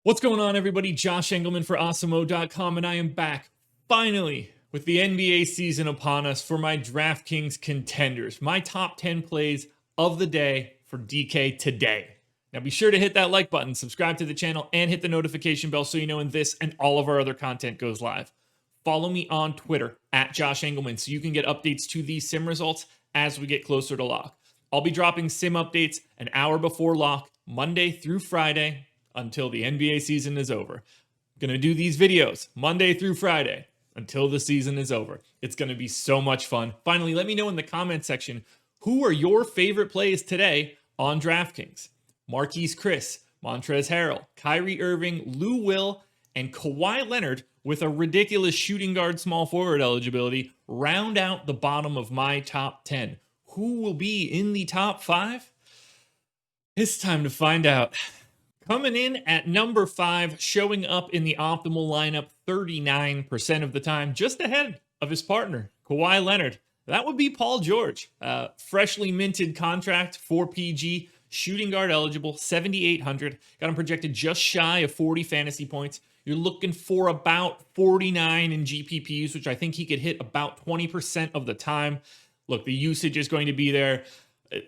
What's going on, everybody? Josh Engleman for Awesemo.com, and I am back, finally, with the NBA season upon us for my DraftKings contenders, my top 10 plays of the day for DK today. Now, be sure to hit that like button, subscribe to the channel, and hit the notification bell so you know when this and all of our other content goes live. Follow me on Twitter, at Josh Engleman, so you can get updates to these sim results as we get closer to lock. I'll be dropping sim updates an hour before lock, Monday through Friday, until the NBA season is over. I'm gonna do these videos Monday through Friday until the season is over. It's gonna be so much fun. Finally, let me know in the comment section, who are your favorite plays today on DraftKings? Marquise Chris, Montrezl Harrell, Kyrie Irving, Lou Will, and Kawhi Leonard with a ridiculous shooting guard small forward eligibility round out the bottom of my top 10. Who will be in the top 5? It's time to find out. Coming in at number 5, showing up in the optimal lineup 39% of the time, just ahead of his partner, Kawhi Leonard. That would be Paul George. Freshly minted contract, 4 PG, shooting guard eligible, 7,800. Got him projected just shy of 40 fantasy points. You're looking for about 49 in GPPs, which I think he could hit about 20% of the time. Look, the usage is going to be there.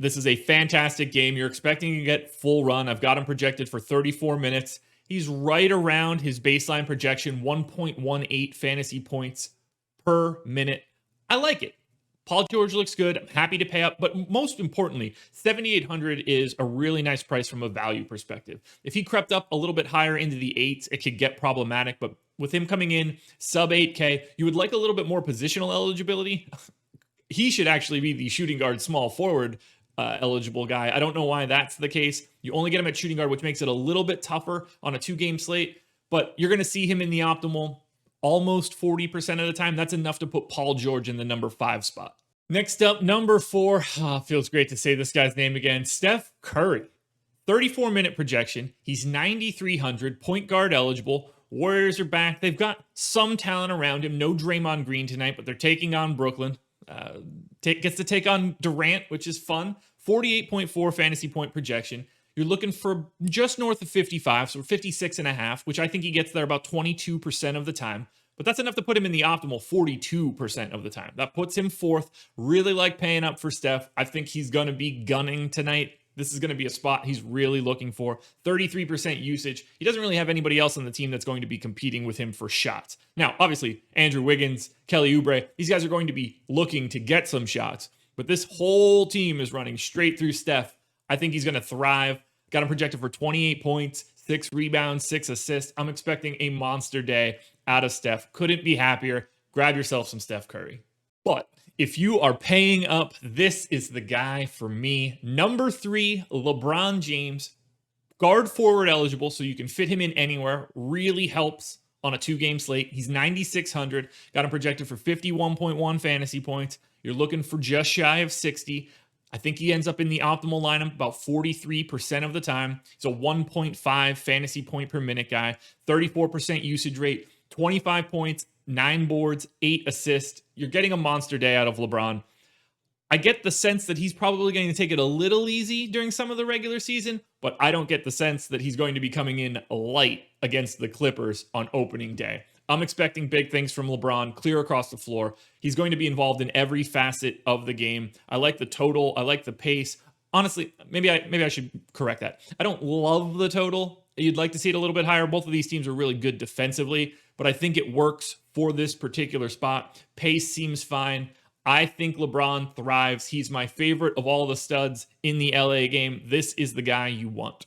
This is a fantastic game. You're expecting to get full run. I've got him projected for 34 minutes. He's right around his baseline projection, 1.18 fantasy points per minute. I like it. Paul George looks good. I'm happy to pay up. But most importantly, 7,800 is a really nice price from a value perspective. If he crept up a little bit higher into the 8s, it could get problematic. But with him coming in sub 8K, you would like a little bit more positional eligibility. He should actually be the shooting guard small forward eligible guy. I don't know why that's the case. You only get him at shooting guard, which makes it a little bit tougher on a 2-game slate, but you're going to see him in the optimal almost 40% of the time. That's enough to put Paul George in the number 5 spot. Next up, number 4. Feels great to say this guy's name again. Steph Curry. 34-minute projection. He's 9,300, point guard eligible. Warriors are back. They've got some talent around him. No Draymond Green tonight, but they're taking on Brooklyn. Gets to take on Durant, which is fun. 48.4 fantasy point projection. You're looking for just north of 55, so 56.5, which I think he gets there about 22% of the time. But that's enough to put him in the optimal 42% of the time. That puts him 4th. Really like paying up for Steph. I think he's going to be gunning tonight. This is going to be a spot he's really looking for. 33% usage. He doesn't really have anybody else on the team that's going to be competing with him for shots. Now, obviously, Andrew Wiggins, Kelly Oubre, these guys are going to be looking to get some shots. But this whole team is running straight through Steph. I think he's going to thrive. Got him projected for 28 points, 6 rebounds, 6 assists. I'm expecting a monster day out of Steph. Couldn't be happier. Grab yourself some Steph Curry. But if you are paying up, this is the guy for me. Number 3, LeBron James. Guard forward eligible, so you can fit him in anywhere. Really helps on a 2-game slate. He's 9,600. Got him projected for 51.1 fantasy points. You're looking for just shy of 60. I think he ends up in the optimal lineup about 43% of the time. He's a 1.5 fantasy point per minute guy. 34% usage rate. 25 points. 9 boards, 8 assists. You're getting a monster day out of LeBron. I get the sense that he's probably going to take it a little easy during some of the regular season, but I don't get the sense that he's going to be coming in light against the Clippers on opening day. I'm expecting big things from LeBron, clear across the floor. He's going to be involved in every facet of the game. I like the total. I like the pace. Honestly, maybe I should correct that. I don't love the total. You'd like to see it a little bit higher. Both of these teams are really good defensively, but I think it works for this particular spot. Pace seems fine. I think LeBron thrives. He's my favorite of all the studs in the LA game. This is the guy you want.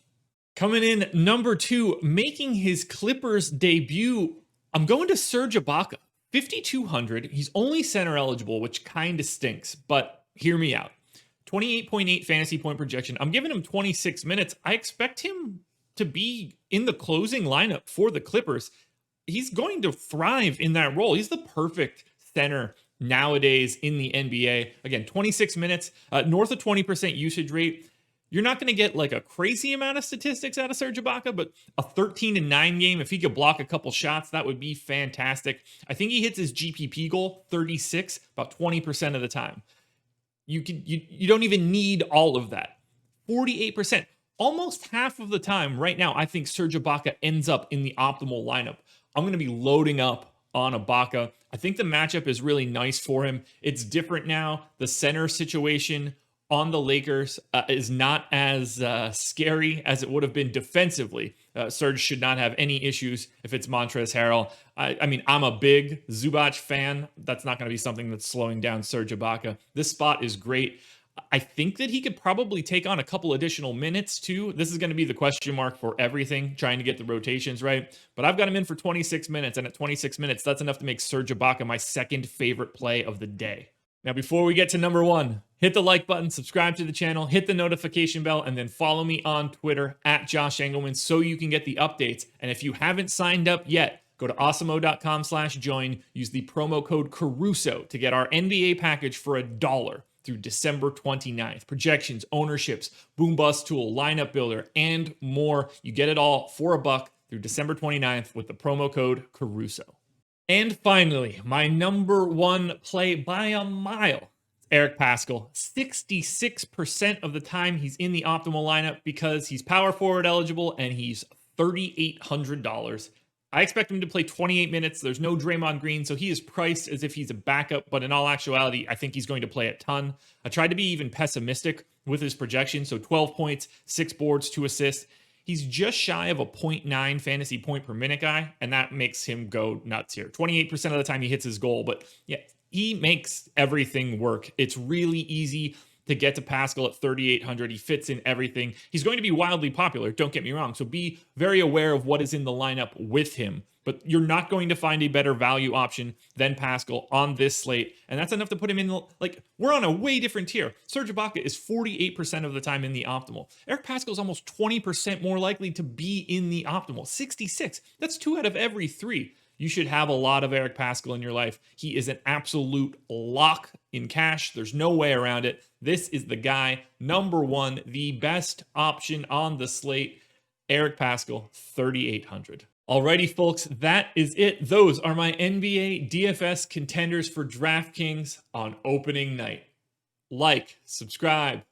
Coming in number 2, making his Clippers debut, I'm going to SERGE IBAKA. 5,200. He's only center eligible, which kind of stinks, but hear me out. 28.8 fantasy point projection. I'm giving him 26 minutes. I expect him to be in the closing lineup for the Clippers. He's going to thrive in that role. He's the perfect center nowadays in the NBA. Again, 26 minutes, north of 20% usage rate. You're not going to get like a crazy amount of statistics out of SERGE IBAKA, but a 13-9 game, if he could block a couple shots, that would be fantastic. I think he hits his GPP goal, 36, about 20% of the time. You don't even need all of that. 48%. almost half of the time right now, I think Serge IBAKA ends up in the optimal lineup. I'm going to be loading up on IBAKA. I think the matchup is really nice for him. It's different now. The center situation on the Lakers is not as scary as it would have been defensively. Serge should not have any issues if it's Montrezl Harrell. I mean, I'm a big Zubac fan. That's not going to be something that's slowing down Serge IBAKA. This spot is great. I think that he could probably take on a couple additional minutes too. This is going to be the question mark for everything, trying to get the rotations right. But I've got him in for 26 minutes, and at 26 minutes, that's enough to make Serge IBAKA my second favorite play of the day. Now, before we get to number one, hit the like button, subscribe to the channel, hit the notification bell, and then follow me on Twitter at Josh Engleman so you can get the updates. And if you haven't signed up yet, go to awesemo.com/join, use the promo code Caruso to get our NBA package for $1 through December 29th. Projections, ownerships, boom bust tool, lineup builder, and more. You get it all for $1 through December 29th with the promo code Caruso. And finally, my number one play by a mile, Eric Paschall. 66% of the time he's in the optimal lineup because he's power forward eligible and he's $3,800. I expect him to play 28 minutes. There's no Draymond Green, so he is priced as if he's a backup, but in all actuality, I think he's going to play a ton. I tried to be even pessimistic with his projection, so 12 points, 6 boards, 2 assists. He's just shy of a 0.9 fantasy point per minute guy, and that makes him go nuts here. 28% of the time he hits his goal, but yeah, he makes everything work. It's really easy to get to Paschall at 3,800. He fits in everything. He's going to be wildly popular, don't get me wrong, so be very aware of what is in the lineup with him. But you're not going to find a better value option than Paschall on this slate. And that's enough to put him in, like, we're on a way different tier. Serge IBAKA is 48% of the time in the optimal. Eric Paschall is almost 20% more likely to be in the optimal. 66. That's 2 out of every 3. You should have a lot of Eric Paschall in your life. He is an absolute lock in cash. There's no way around it. This is the guy, number one, the best option on the slate. Eric Paschall, 3,800. Alrighty, folks, that is it. Those are my NBA DFS contenders for DraftKings on opening night. Like, subscribe,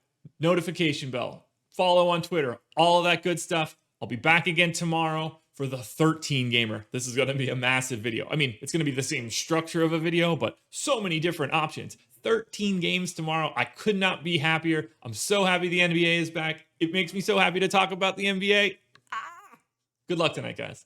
notification bell, follow on Twitter, all of that good stuff. I'll be back again tomorrow for the 13 gamer. This is going to be a massive video. I mean, it's going to be the same structure of a video, but so many different options. 13 games tomorrow. I could not be happier. I'm so happy the NBA is back. It makes me so happy to talk about the NBA. Good luck tonight, guys.